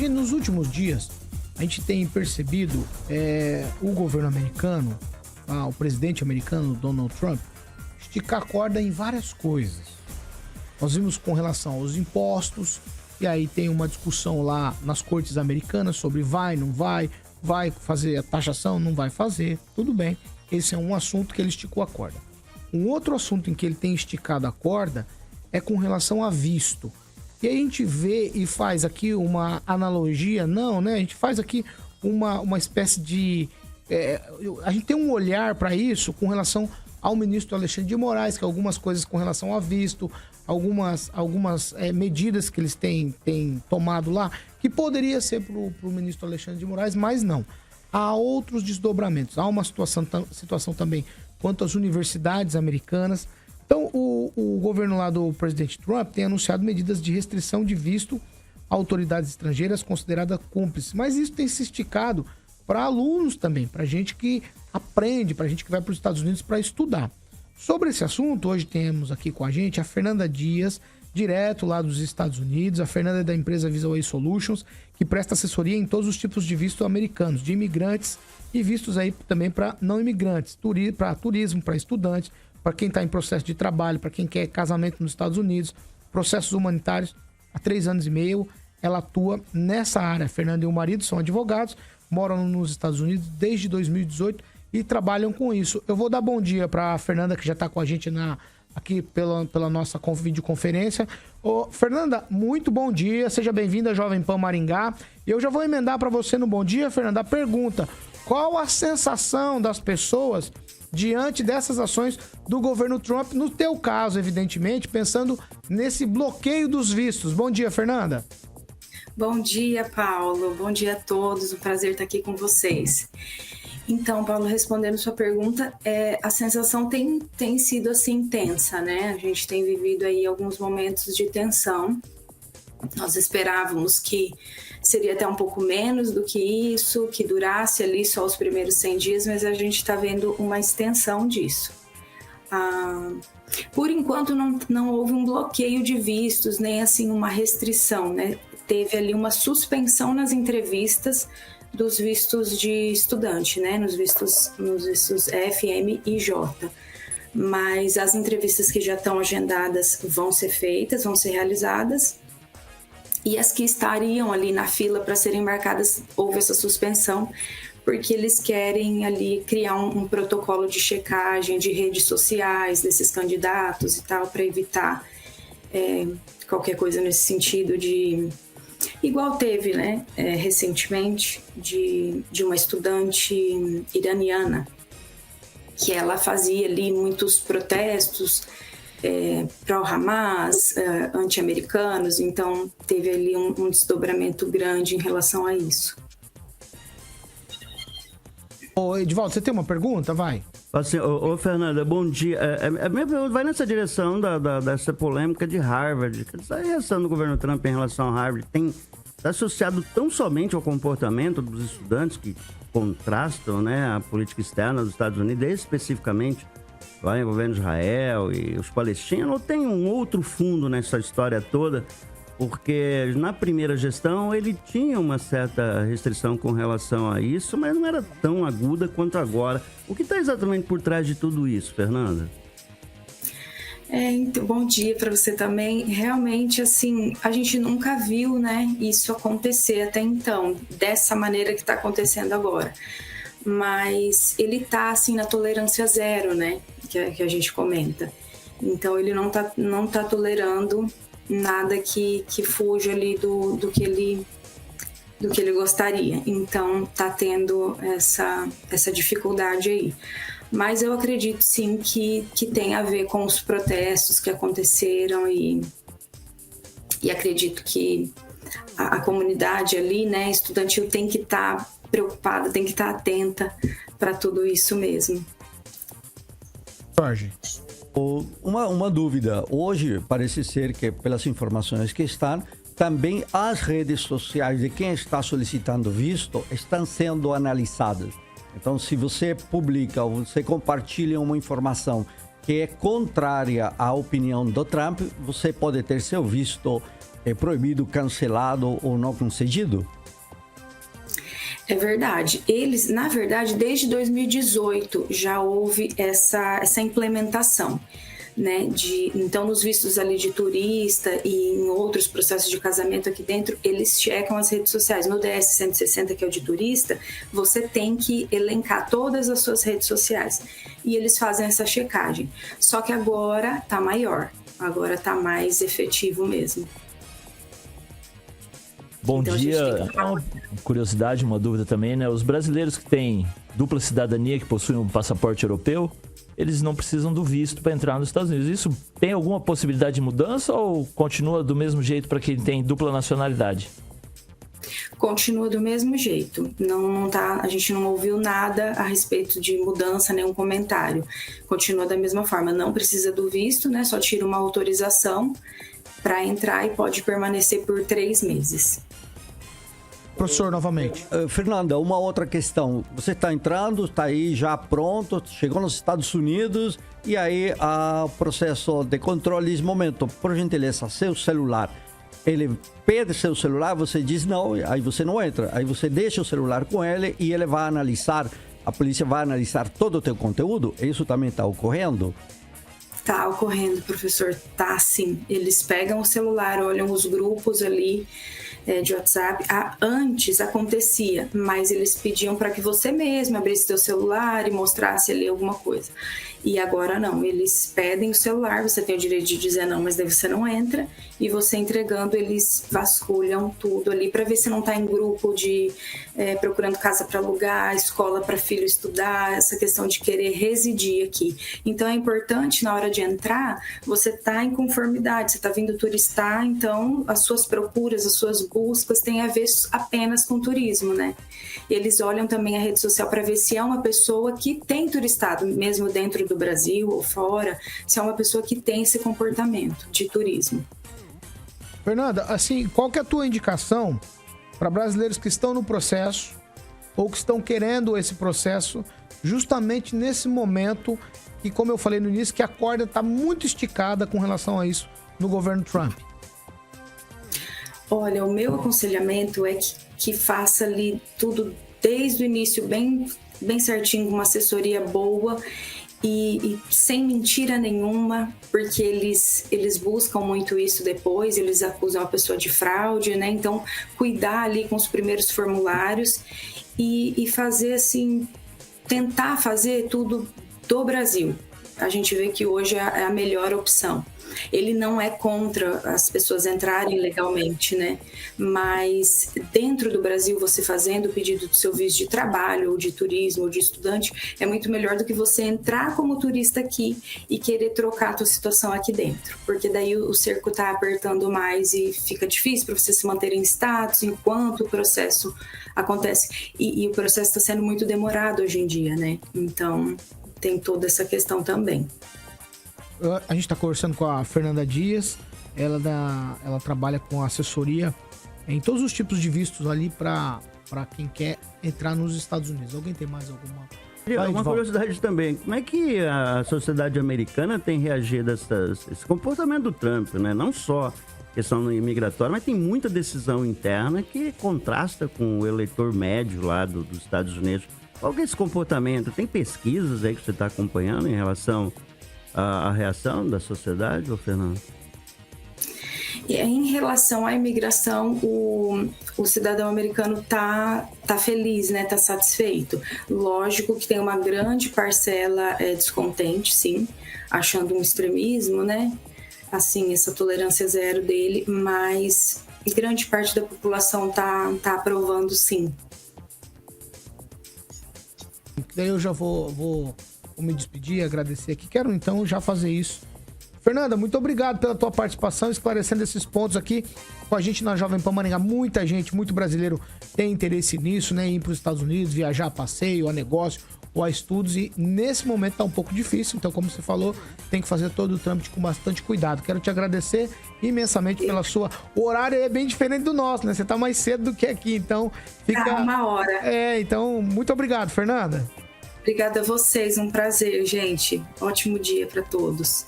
nos últimos dias, a gente tem percebido o governo americano, o presidente americano, Donald Trump, esticar a corda em várias coisas. Nós vimos com relação aos impostos, e aí tem uma discussão lá nas cortes americanas sobre vai, não vai fazer a taxação, não vai fazer, tudo bem. Esse é um assunto que ele esticou a corda. Um outro assunto em que ele tem esticado a corda é com relação a visto. E aí a gente vê e faz aqui uma analogia, a gente faz aqui uma espécie de... a gente tem um olhar para isso com relação ao ministro Alexandre de Moraes, que algumas coisas com relação a visto, algumas medidas que eles têm tomado lá, que poderia ser para o ministro Alexandre de Moraes, mas não. Há outros desdobramentos, há uma situação também quanto às universidades americanas. Então, o governo lá do presidente Trump tem anunciado medidas de restrição de visto a autoridades estrangeiras consideradas cúmplices. Mas isso tem se esticado para alunos também, para gente que aprende, para gente que vai para os Estados Unidos para estudar. Sobre esse assunto, hoje temos aqui com a gente a Fernanda Dias, direto lá dos Estados Unidos. A Fernanda é da empresa Visaway Solutions, que presta assessoria em todos os tipos de visto americanos, de imigrantes e vistos aí também para não imigrantes, para turismo, para estudantes, para quem está em processo de trabalho, para quem quer casamento nos Estados Unidos, processos humanitários. Há 3 anos e meio ela atua nessa área. A Fernanda e o marido são advogados, moram nos Estados Unidos desde 2018 e trabalham com isso. Eu vou dar bom dia para a Fernanda, que já está com a gente aqui pela nossa videoconferência. Ô, Fernanda, muito bom dia, seja bem-vinda à Jovem Pan Maringá. E eu já vou emendar para você no bom dia, Fernanda, a pergunta: qual a sensação das pessoas diante dessas ações do governo Trump, no teu caso, evidentemente, pensando nesse bloqueio dos vistos? Bom dia, Fernanda. Bom dia, Paulo. Bom dia a todos. Um prazer estar aqui com vocês. Então, Paulo, respondendo sua pergunta, a sensação tem sido assim tensa, né? A gente tem vivido aí alguns momentos de tensão. Nós esperávamos que seria até um pouco menos do que isso, que durasse ali só os primeiros 100 dias, mas a gente está vendo uma extensão disso. Por enquanto não houve um bloqueio de vistos, nem assim uma restrição, né? Teve ali uma suspensão nas entrevistas dos vistos de estudante, né? Nos vistos F, M e J. Mas as entrevistas que já estão agendadas vão ser feitas, vão ser realizadas. E as que estariam ali na fila para serem marcadas, houve essa suspensão, porque eles querem ali criar um protocolo de checagem de redes sociais desses candidatos e tal, para evitar qualquer coisa nesse sentido de... Igual teve, né, recentemente, de uma estudante iraniana, que ela fazia ali muitos protestos pró-Hamas, anti-americanos, então teve ali um desdobramento grande em relação a isso. Ô, Edivaldo, você tem uma pergunta? Vai. Assim, Fernanda, bom dia. A minha pergunta vai nessa direção dessa polêmica de Harvard. Essa reação do governo Trump em relação a Harvard está associado tão somente ao comportamento dos estudantes que contrastam, né, a política externa dos Estados Unidos, especificamente lá envolvendo Israel e os palestinos, ou tem um outro fundo nessa história toda? Porque na primeira gestão ele tinha uma certa restrição com relação a isso, mas não era tão aguda quanto agora. O que está exatamente por trás de tudo isso, Fernanda? Então, bom dia para você também. Realmente, assim, a gente nunca viu, né, isso acontecer até então, dessa maneira que está acontecendo agora. Mas ele está, assim, na tolerância zero, né, que a gente comenta. Então, ele não tá tolerando nada que fuja ali do que ele gostaria. Então, tá tendo essa dificuldade aí. Mas eu acredito, sim, que tem a ver com os protestos que aconteceram e acredito que a comunidade ali, né, estudantil, tem que estar preocupada, tem que estar atenta para tudo isso mesmo. Jorge. Uma dúvida. Hoje, parece ser que, pelas informações que estão, também as redes sociais de quem está solicitando visto estão sendo analisadas. Então, se você publica ou você compartilha uma informação que é contrária à opinião do Trump, você pode ter seu visto é proibido, cancelado ou não concedido? É verdade. Eles, na verdade, desde 2018 já houve essa implementação, né? Então, nos vistos ali de turista e em outros processos de casamento aqui dentro, eles checam as redes sociais. No DS 160, que é o de turista, você tem que elencar todas as suas redes sociais. E eles fazem essa checagem. Só que agora tá maior. Agora tá mais efetivo mesmo. Bom Então, dia. Uma curiosidade, uma dúvida também, né? Os brasileiros que têm dupla cidadania, que possuem um passaporte europeu, eles não precisam do visto para entrar nos Estados Unidos. Isso tem alguma possibilidade de mudança ou continua do mesmo jeito para quem tem dupla nacionalidade? Continua do mesmo jeito. Não tá, a gente não ouviu nada a respeito de mudança, nenhum comentário. Continua da mesma forma. Não precisa do visto, né? Só tira uma autorização para entrar e pode permanecer por 3 meses. Professor, novamente. Fernanda, uma outra questão. Você está entrando, está aí já pronto, chegou nos Estados Unidos e aí o processo de controle diz, momento, por gentileza, seu celular. Ele pede seu celular, você diz não, aí você não entra. Aí você deixa o celular com ele e ele vai analisar, a polícia vai analisar todo o teu conteúdo. Isso também está ocorrendo? Tá ocorrendo, professor. Tá sim. Eles pegam o celular, olham os grupos ali de WhatsApp. Antes acontecia, mas eles pediam para que você mesmo abrisse seu celular e mostrasse ali alguma coisa. E agora não, eles pedem o celular, você tem o direito de dizer não, mas daí você não entra, e você entregando, eles vasculham tudo ali para ver se não está em grupo de procurando casa para alugar, escola para filho estudar, essa questão de querer residir aqui. Então é importante na hora de entrar, você tá em conformidade, você está vindo turistar, então as suas procuras, as suas buscas têm a ver apenas com turismo, né? Eles olham também a rede social para ver se é uma pessoa que tem turistado, mesmo dentro do Brasil ou fora, se é uma pessoa que tem esse comportamento de turismo. Fernanda, assim, qual que é a tua indicação para brasileiros que estão no processo ou que estão querendo esse processo justamente nesse momento que, como eu falei no início, que a corda está muito esticada com relação a isso no governo Trump? Olha, o meu aconselhamento é que faça ali tudo desde o início bem certinho, com uma assessoria boa e sem mentira nenhuma, porque eles buscam muito isso depois, eles acusam a pessoa de fraude, né? Então, cuidar ali com os primeiros formulários e fazer assim, tentar fazer tudo do Brasil. A gente vê que hoje é a melhor opção. Ele não é contra as pessoas entrarem legalmente, né? Mas dentro do Brasil, você fazendo o pedido do seu visto de trabalho, ou de turismo, ou de estudante, é muito melhor do que você entrar como turista aqui e querer trocar a tua situação aqui dentro. Porque daí o cerco tá apertando mais e fica difícil para você se manter em status enquanto o processo acontece. E o processo está sendo muito demorado hoje em dia, né? Então, tem toda essa questão também. A gente está conversando com a Fernanda Dias, ela trabalha com assessoria em todos os tipos de vistos ali para quem quer entrar nos Estados Unidos. Alguém tem mais alguma? Uma curiosidade também, como é que a sociedade americana tem reagido a esse comportamento do Trump, né? Não só questão imigratória, mas tem muita decisão interna que contrasta com o eleitor médio lá dos Estados Unidos. Qual que é esse comportamento? Tem pesquisas aí que você está acompanhando em relação a reação da sociedade, ô Fernando? Em relação à imigração, o cidadão americano tá feliz, né? Tá satisfeito. Lógico que tem uma grande parcela descontente, sim, achando um extremismo, né? Assim, essa tolerância zero dele, mas grande parte da população tá aprovando, sim. Daí eu já vou me despedir, agradecer aqui. Quero então já fazer isso. Fernanda, muito obrigado pela tua participação, esclarecendo esses pontos aqui com a gente na Jovem Pan Maringá. Muita gente, muito brasileiro tem interesse nisso, né? Ir para os Estados Unidos, viajar a passeio, a negócio ou a estudos. E nesse momento tá um pouco difícil. Então, como você falou, tem que fazer todo o trâmite com bastante cuidado. Quero te agradecer imensamente pela sua... O horário é bem diferente do nosso, né? Você tá mais cedo do que aqui, então fica... Tá 1h. Então, muito obrigado, Fernanda. Obrigada a vocês, um prazer, gente. Ótimo dia para todos.